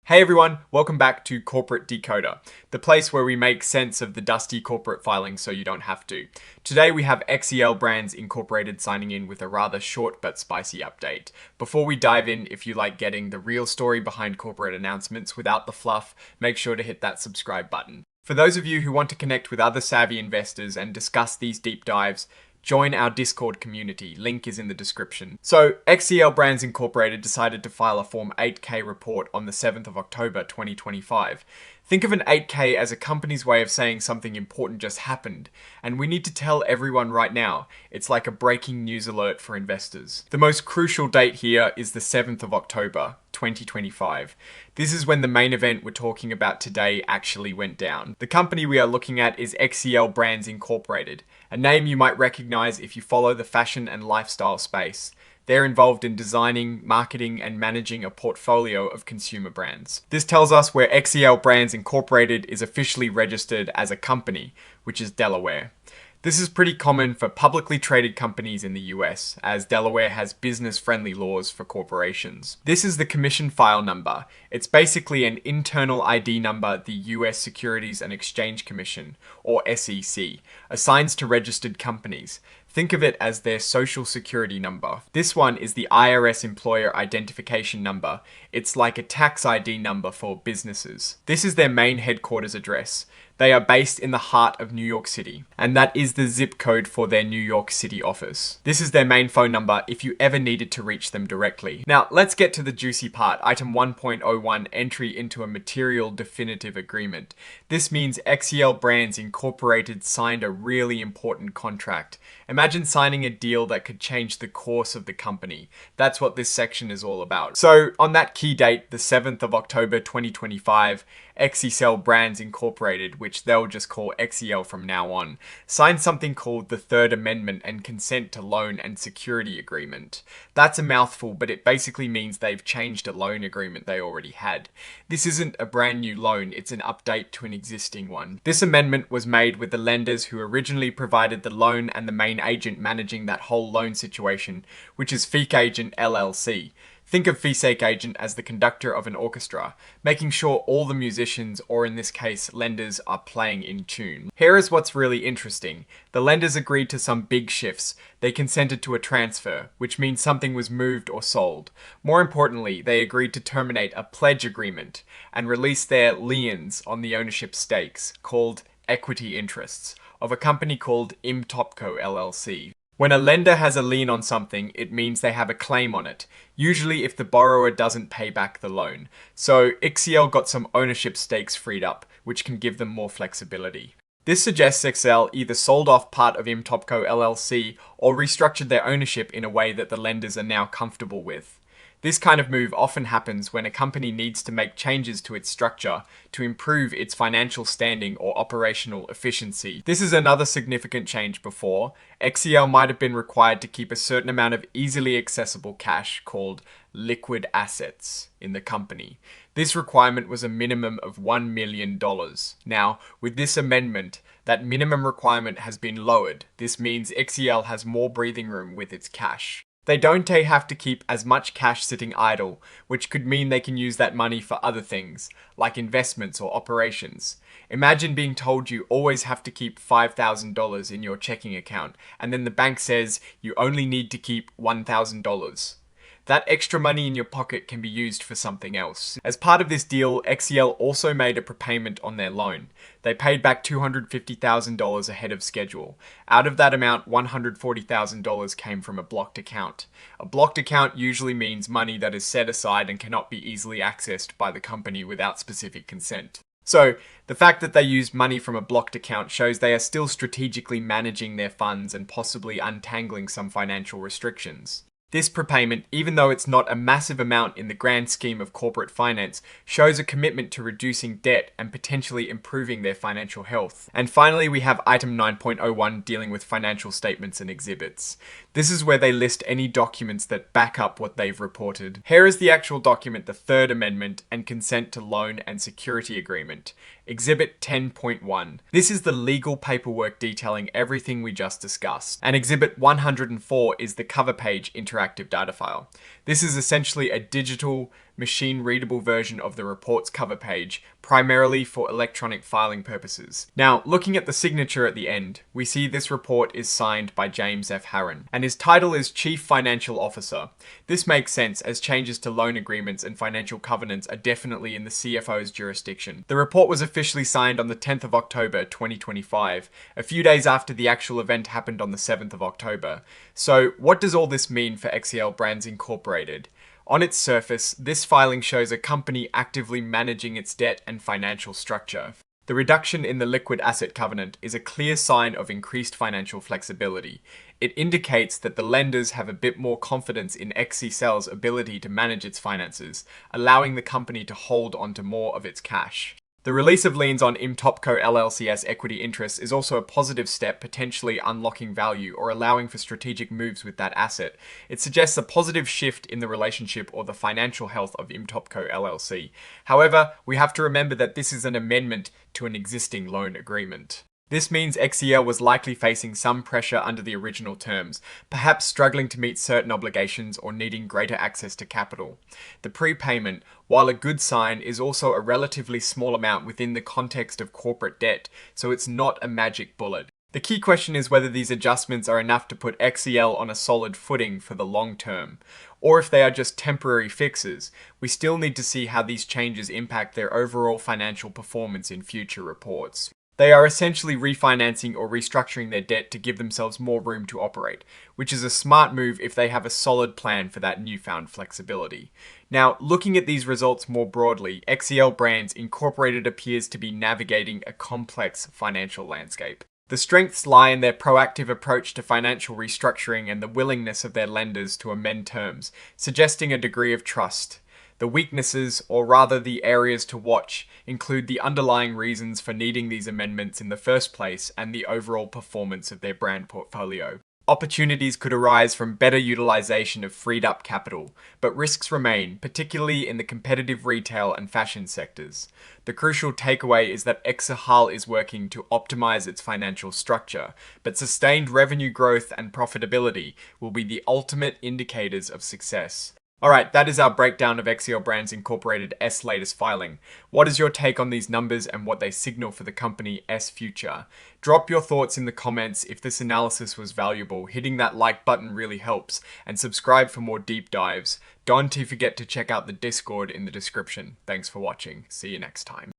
Hey everyone, welcome back to Corporate Decoder, the place where we make sense of the dusty corporate filings so you don't have to. Today we have Xcel Brands Incorporated signing in with a rather short but spicy update. Before we dive in, if you like getting the real story behind corporate announcements without the fluff, make sure to hit that subscribe button. For those of you who want to connect with other savvy investors and discuss these deep dives, join our Discord community, link is in the description. So, Xcel Brands Incorporated decided to file a Form 8K report on the 7th of October 2025. Think of an 8K as a company's way of saying something important just happened, and we need to tell everyone right now. It's like a breaking news alert for investors. The most crucial date here is the 7th of October, 2025. This is when the main event we're talking about today actually went down. The company we are looking at is Xcel Brands Incorporated, a name you might recognize if you follow the fashion and lifestyle space. They're involved in designing, marketing, and managing a portfolio of consumer brands. This tells us where Xcel Brands Incorporated is officially registered as a company, which is Delaware. This is pretty common for publicly traded companies in the US, as Delaware has business-friendly laws for corporations. This is the commission file number. It's basically an internal ID number the US Securities and Exchange Commission, or SEC, assigns to registered companies. Think of it as their social security number. This one is the IRS Employer Identification Number. It's like a tax ID number for businesses. This is their main headquarters address. They are based in the heart of New York City, and that is the zip code for their New York City office. This is their main phone number if you ever needed to reach them directly. Now, let's get to the juicy part, item 1.01, entry into a material definitive agreement. This means Xcel Brands Incorporated signed a really important contract. Imagine signing a deal that could change the course of the company. That's what this section is all about. So, on that key date, the 7th of October 2025, Xcel Brands Incorporated, which they'll just call Xcel from now on, signed something called the Third Amendment and Consent to Loan and Security Agreement. That's a mouthful, but it basically means they've changed a loan agreement they already had. This isn't a brand new loan, it's an update to an existing one. This amendment was made with the lenders who originally provided the loan and the main agent managing that whole loan situation, which is Feek Agent LLC. Think of Feek Agent as the conductor of an orchestra, making sure all the musicians, or in this case, lenders, are playing in tune. Here is what's really interesting. The lenders agreed to some big shifts. They consented to a transfer, which means something was moved or sold. More importantly, they agreed to terminate a pledge agreement and release their liens on the ownership stakes, called equity interests, of a company called Imtopco LLC. When a lender has a lien on something, it means they have a claim on it, usually if the borrower doesn't pay back the loan. So Xcel got some ownership stakes freed up, which can give them more flexibility. This suggests Xcel either sold off part of Imtopco LLC or restructured their ownership in a way that the lenders are now comfortable with. This kind of move often happens when a company needs to make changes to its structure to improve its financial standing or operational efficiency. This is another significant change. Before, Xcel might have been required to keep a certain amount of easily accessible cash called liquid assets in the company. This requirement was a minimum of $1 million. Now, with this amendment, that minimum requirement has been lowered. This means Xcel has more breathing room with its cash. They don't have to keep as much cash sitting idle, which could mean they can use that money for other things, like investments or operations. Imagine being told you always have to keep $5,000 in your checking account, and then the bank says you only need to keep $1,000. That extra money in your pocket can be used for something else. As part of this deal, Xcel also made a prepayment on their loan. They paid back $250,000 ahead of schedule. Out of that amount, $140,000 came from a blocked account. A blocked account usually means money that is set aside and cannot be easily accessed by the company without specific consent. So, the fact that they used money from a blocked account shows they are still strategically managing their funds and possibly untangling some financial restrictions. This prepayment, even though it's not a massive amount in the grand scheme of corporate finance, shows a commitment to reducing debt and potentially improving their financial health. And finally, we have item 9.01 dealing with financial statements and exhibits. This is where they list any documents that back up what they've reported. Here is the actual document, the Third Amendment and Consent to Loan and Security Agreement. Exhibit 10.1. This is the legal paperwork detailing everything we just discussed. And Exhibit 104 is the cover page interactive data file. This is essentially a digital machine-readable version of the report's cover page, primarily for electronic filing purposes. Now, looking at the signature at the end, we see this report is signed by James F. Harron, and his title is Chief Financial Officer. This makes sense as changes to loan agreements and financial covenants are definitely in the CFO's jurisdiction. The report was officially signed on the 10th of October 2025, a few days after the actual event happened on the 7th of October. So, what does all this mean for Xcel Brands Incorporated? On its surface, this filing shows a company actively managing its debt and financial structure. The reduction in the liquid asset covenant is a clear sign of increased financial flexibility. It indicates that the lenders have a bit more confidence in Xcel's ability to manage its finances, allowing the company to hold onto more of its cash. The release of liens on Imtopco LLC's equity interests is also a positive step, potentially unlocking value or allowing for strategic moves with that asset. It suggests a positive shift in the relationship or the financial health of Imtopco LLC. However, we have to remember that this is an amendment to an existing loan agreement. This means Xcel was likely facing some pressure under the original terms, perhaps struggling to meet certain obligations or needing greater access to capital. The prepayment, while a good sign, is also a relatively small amount within the context of corporate debt, so it's not a magic bullet. The key question is whether these adjustments are enough to put Xcel on a solid footing for the long term, or if they are just temporary fixes. We still need to see how these changes impact their overall financial performance in future reports. They are essentially refinancing or restructuring their debt to give themselves more room to operate, which is a smart move if they have a solid plan for that newfound flexibility. Now, looking at these results more broadly, Xcel Brands Incorporated appears to be navigating a complex financial landscape. The strengths lie in their proactive approach to financial restructuring and the willingness of their lenders to amend terms, suggesting a degree of trust. The weaknesses, or rather the areas to watch, include the underlying reasons for needing these amendments in the first place and the overall performance of their brand portfolio. Opportunities could arise from better utilization of freed up capital, but risks remain, particularly in the competitive retail and fashion sectors. The crucial takeaway is that Xcel is working to optimize its financial structure, but sustained revenue growth and profitability will be the ultimate indicators of success. Alright, that is our breakdown of Xcel Brands Incorporated's latest filing. What is your take on these numbers and what they signal for the company's future? Drop your thoughts in the comments if this analysis was valuable. Hitting that like button really helps, and subscribe for more deep dives. Don't forget to check out the Discord in the description. Thanks for watching. See you next time.